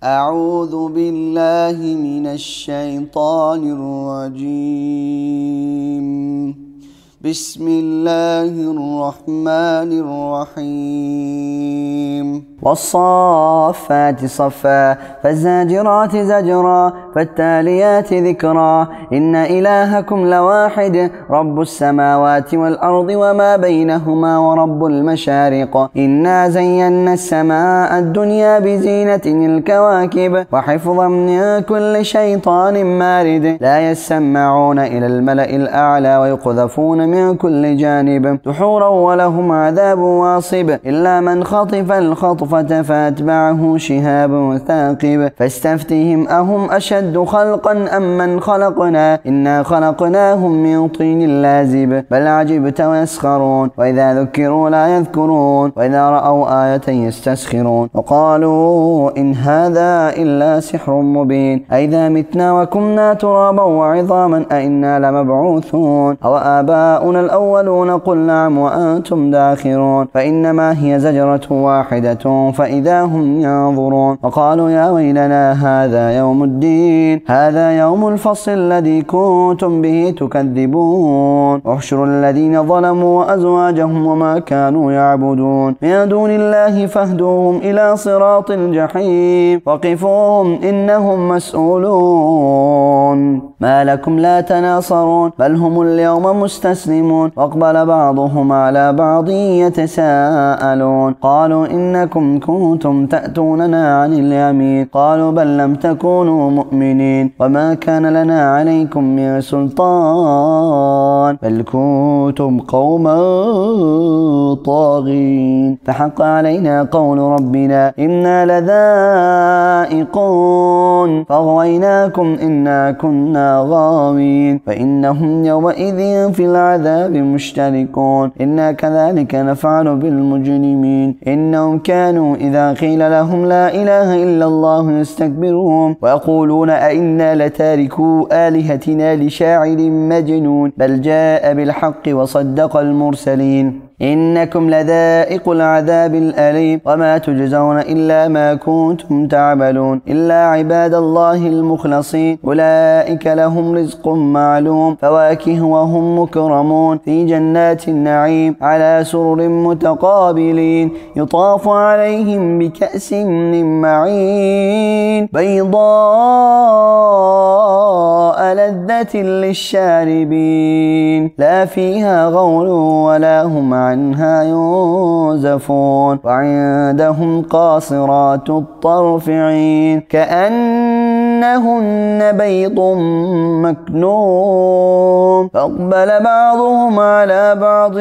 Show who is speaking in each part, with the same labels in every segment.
Speaker 1: أعوذ بالله من الشيطان الرجيم. بسم الله الرحمن الرحيم. والصافات صفا فالزاجرات زجرا فالتاليات ذكرا إن إلهكم لواحد رب السماوات والأرض وما بينهما ورب المشارق إنا زينا السماء الدنيا بزينة الكواكب وحفظا من كل شيطان مارد لا يسمعون إلى الملأ الأعلى ويقذفون من كل جانب دحورا ولهم عذاب واصب إلا من خطف الخطفة فاتبعه شهاب ثاقب فاستفتهم أهم أشد خلقا أم من خلقنا إنا خلقناهم من طين لازب بل عجبت ويسخرون وإذا ذكروا لا يذكرون وإذا رأوا آية يستسخرون وقالوا إن هذا إلا سحر مبين أئذا متنا وكنا ترابا وعظاما أئنا لمبعوثون أو آباؤنا الأولون قل نعم وأنتم داخرون فإنما هي زجرة واحدة فإذا هم ينظرون وقالوا يا ويلنا هذا يوم الدين هذا يوم الفصل الذي كنتم به تكذبون احشروا الذين ظلموا وأزواجهم وما كانوا يعبدون من دون الله فاهدوهم إلى صراط الجحيم وقفوهم إنهم مسؤولون ما لكم لا تناصرون بل هم اليوم مستسلمون واقبل بعضهم على بعض يتساءلون قالوا إنكم كنتم تأتوننا عن اليمين قالوا بل لم تكونوا مؤمنين وما كان لنا عليكم من سلطان بل كنتم قوما طاغين فحق علينا قول ربنا إنا لذائقون فأغويناكم إنا كنا غاوين فإنهم يومئذ في العذاب مشتركون إنا كذلك نفعل بالمجرمين إنهم كانوا إذا قيل لهم لا إله إلا الله يستكبرون ويقولون أئنا لتاركو آلهتنا لشاعر مجنون بل جاء بالحق وصدق المرسلين إنكم لذائق العذاب الأليم وما تجزون إلا ما كنتم تعملون إلا عباد الله المخلصين أولئك لهم رزق معلوم فواكه وهم مكرمون في جنات النعيم على سرر متقابلين يطاف عليهم بكأس من معين بيضاء لذة للشاربين لا فيها غول ولا هم عنها ينزفون وعندهم قاصرات الطرف عين كأنهن بيض مكنون فأقبل بعضهم على بعض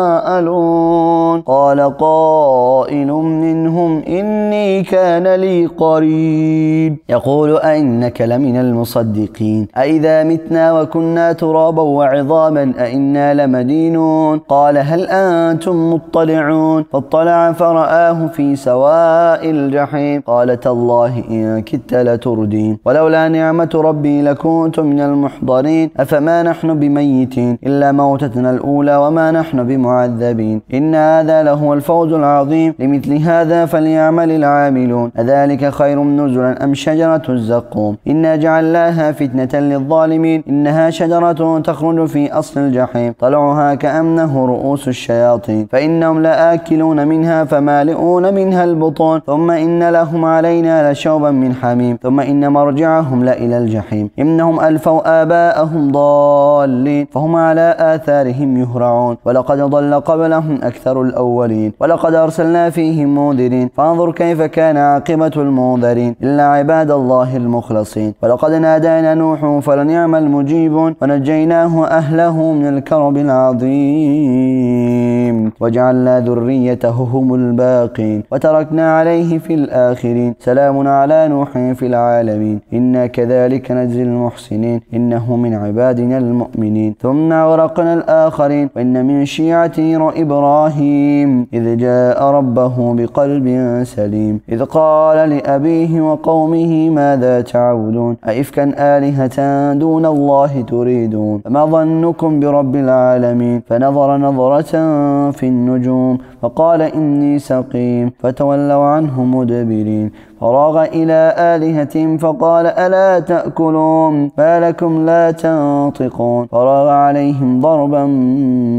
Speaker 1: يتساءلون قال قائل منهم إني كان لي قرين يقول أئنك لمن المصدقين أئذا متنا وكنا ترابا وعظاما أئنا لمدينون قال هل أنتم مطلعون فاطلع فرآه في سواء الجحيم قال تالله إن كدت لتردين ولولا نعمة ربي لكنت من المحضرين أفما نحن بميتين إلا موتتنا الأولى وما نحن بمعذبين إن هذا لهو الفوز العظيم لمثل هذا فليعمل العاملون أذلك خير نزلا أم شجرة الزقوم إنا جعلناها فتنة للظالمين إنها شجرة تخرج في أصل الجحيم طلعها كأنه رؤوس الشياطين فإنهم لآكلون منها فمالئون منها البطون ثم إن لهم علينا لشوبا من حميم ثم إن مرجعهم لإلى الجحيم إنهم ألفوا آباءهم ضالين فهم على آثارهم يهرعون ولقد ضل قبلهم أكثر الأولين ولقد أرسلنا فيهم منذرين فانظر كيف كان عاقبة المنذرين إلا عباد الله المخلصين ولقد نادانا نوح فلنعم المجيبون ونجيناه أهله من الكرب العظيم وجعلنا ذريته هم الباقين وتركنا عليه في الآخرين سلام على نوح في العالمين إنا كذلك نجزي المحسنين إنه من عبادنا المؤمنين ثم أغرقنا الآخرين وإن من شيعته إبراهيم إذ جاء ربه بقلب سليم إذ قال لأبيه وقومه ماذا تعبدون أئفكا آلهة دون الله تريدون فما ظنكم برب العالمين فنظر نظرة في النجوم فقال إني سقيم فتولوا عنه مدبرين. فراغ إلى آلهتهم فقال ألا تأكلون ما لكم لا تنطقون. فراغ عليهم ضربا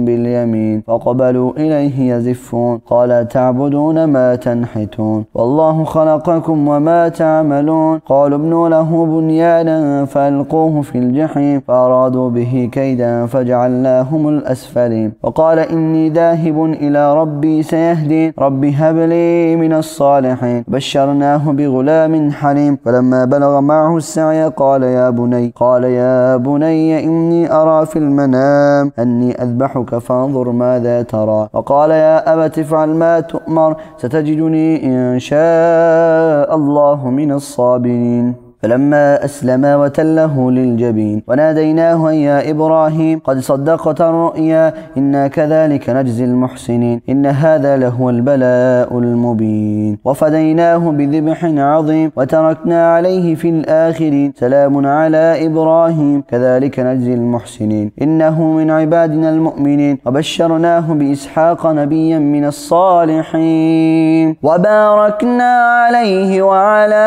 Speaker 1: باليمين فقبلوا إليه يزفون. قال تعبدون ما تنحتون والله خلقكم وما تعملون. قالوا ابنوا له بنيانا فألقوه في الجحيم فأرادوا به كيدا فجعلناهم الأسفلين. وقال إني ذاهب إلى ربي سيهدين. رب هب لي من الصالحين. بشرناه بغلام حليم. فلما بلغ معه السعي قال يا بني إني أرى في المنام أني أذبحك فانظر ماذا ترى. وقال يا أبت افعل ما تؤمر ستجدني إن شاء الله من الصابرين. فلما أسلما وتله للجبين وناديناه يا إبراهيم قد صدقت الرؤيا إنا كذلك نجزي المحسنين إن هذا لهو البلاء المبين. وفديناه بذبح عظيم وتركنا عليه في الآخرين سلام على إبراهيم كذلك نجزي المحسنين إنه من عبادنا المؤمنين. وبشرناه بإسحاق نبيا من الصالحين. وباركنا عليه وعلى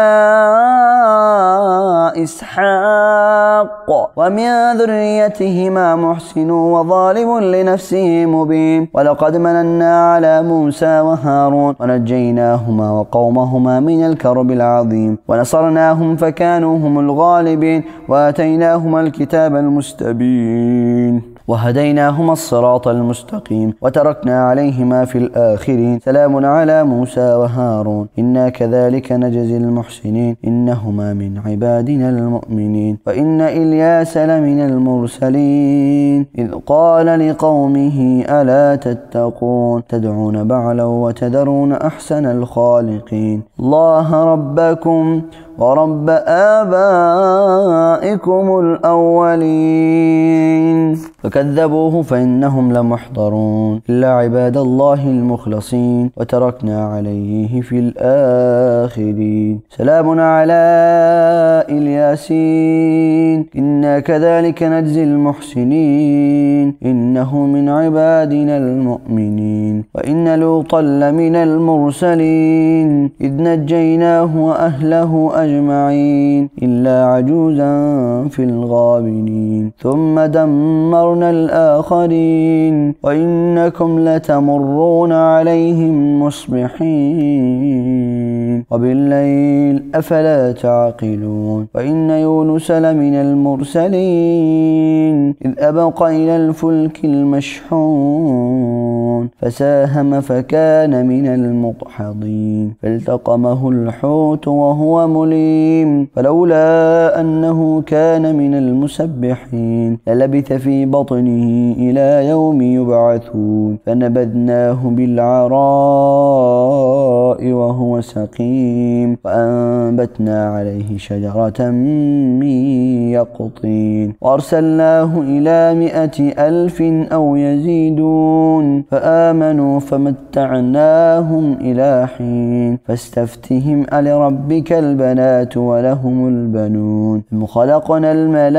Speaker 1: إسحاق ومن ذريتهما محسن وظالم لنفسه مبين. ولقد مننا على موسى وهارون ونجيناهما وقومهما من الكرب العظيم ونصرناهم فكانوا هم الغالبين وآتيناهما الكتاب المستبين وهديناهما الصراط المستقيم وتركنا عليهما في الآخرين سلام على موسى وهارون إنا كذلك نجزي المحسنين إنهما من عبادنا المؤمنين. وإن إلياس لمن المرسلين إذ قال لقومه ألا تتقون تدعون بعلا وتذرون أحسن الخالقين الله ربكم ورب آبائكم الأولين. فكذبوه فإنهم لمحضرون إلا عباد الله المخلصين وتركنا عليه في الآخرين سلام على الياسين إنا كذلك نجزي المحسنين إنه من عبادنا المؤمنين. وإن لوطا لمن المرسلين إذ نجيناه وأهله أجمعين إلا عجوزا في الغابرين ثم دمرنا الآخرين وإنكم لتمرون عليهم مصبحين وبالليل أفلا تعقلون. وإن يونس لمن المرسلين إذ أبق إلى الفلك المشحون فساهم فكان من المدحضين فالتقمه الحوت وهو مليم فلولا أنه كان من المسبحين للبث في بطنه إلى يوم يبعثون فنبذناه بالعراء وهو سقيم فأنبتنا عليه شجرة من يقطين وأرسلناه إلى 100,000 أو يزيدون فآمنوا فمتعناهم إلى حين فاستفتهم ألربك البنات ولهم البنون أم خلقنا الملائكة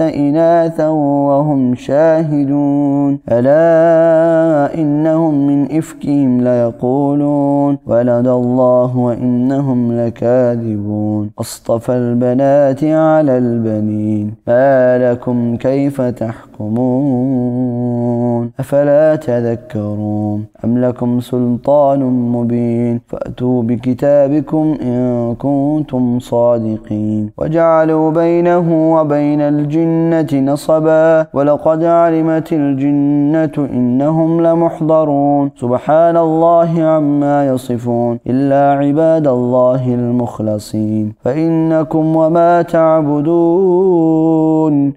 Speaker 1: إناثا وهم شاهدون ألا إنهم من إفكهم ليقولون ولد الله وإنهم لكاذبون أصطفى البنات على البنين ما لكم كيف تحكمون أفلا تذكرون أم لكم سلطان مبين فأتوا بكتابكم إن كنتم صادقين وجعلوا بينه وبين الجنة نصبا ولقد علمت الجنة إنهم لمحضرون سبحان الله عما يصفون إلا عباد الله المخلصين. فإنكم وما تعبدون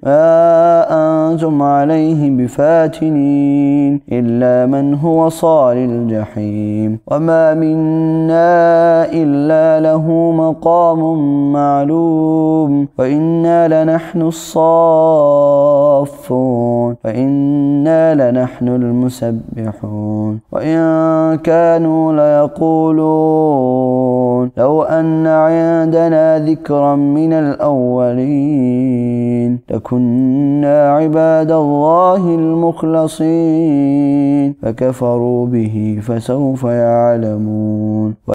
Speaker 1: ما أنتم عليه بفاتنين إلا من هو صال الجحيم وما منا إلا له مقام معلوم وإنا لنحن الصافون وإنا لنحن المسبحون وإن كان كانوا ليقولون لو أن عندنا ذكرا من الأولين لكنا عباد الله المخلصين فكفروا به فسوف يعلمون.